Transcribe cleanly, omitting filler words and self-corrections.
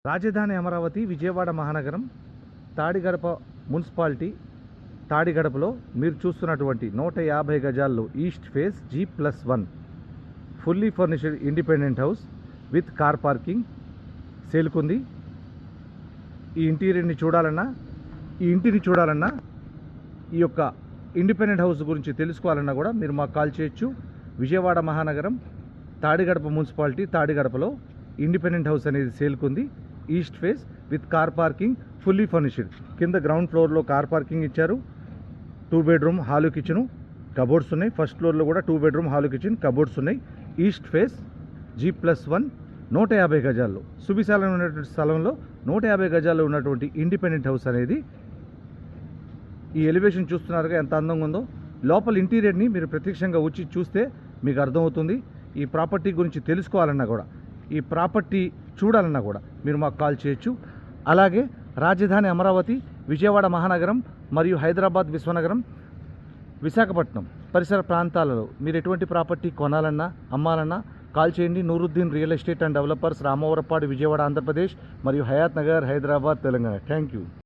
రాజధాని అమరావతి విజయవాడ మహానగరం తాడిగడప మున్సిపాలిటీ తాడిగడపలో మీరు చూస్తున్నటువంటి 150 గజాల్లో east face G+1 fully furnished independent house with car parking సేల్కుంది. ఈ ఇంటీరియర్ని చూడాలన్నా ఈ యొక్క ఇండిపెండెంట్ హౌస్ గురించి తెలుసుకోవాలన్నా కూడా మీరు మాకు కాల్ చేయొచ్చు. విజయవాడ మహానగరం తాడిగడప మున్సిపాలిటీ తాడిగడపలో ఇండిపెండెంట్ హౌస్ అనేది సేల్కుంది. East face with car parking fully furnished. కింద గ్రౌండ్ ఫ్లోర్లో కార్ పార్కింగ్ ఇచ్చారు. 2 బెడ్రూమ్ హాలు కిచెను కబోర్డ్స్ ఉన్నాయి. ఫస్ట్ ఫ్లోర్లో కూడా 2 బెడ్రూమ్ హాలు కిచెన్ కబోర్డ్స్ ఉన్నాయి. ఈస్ట్ ఫేస్ G+1 150 గజాల్లో సువిశాలంగా ఉన్నటువంటి స్థలంలో 150 గజాల్లో ఉన్నటువంటి ఇండిపెండెంట్ హౌస్ అనేది ఈ ఎలివేషన్ చూస్తున్నారుగా ఎంత అందంగా ఉందో. లోపల ఇంటీరియర్ని మీరు ప్రత్యక్షంగా వచ్చి చూస్తే మీకు అర్థమవుతుంది. ఈ ప్రాపర్టీ గురించి తెలుసుకోవాలన్నా కూడా ఈ ప్రాపర్టీ చూడాలన్నా కూడా మీరు మాకు కాల్ చేయొచ్చు. అలాగే రాజధాని అమరావతి విజయవాడ మహానగరం మరియు హైదరాబాద్ విశ్వనగరం విశాఖపట్నం పరిసర ప్రాంతాలలో మీరు ఎటువంటి ప్రాపర్టీ కొనాలన్నా అమ్మాలన్నా కాల్ చేయండి. Nooruddin real estate and developers, Ramavarappadu, Vijayawada, Andhra Pradesh మరియు హయాత్ నగర్, హైదరాబాద్, తెలంగాణ. Thank you.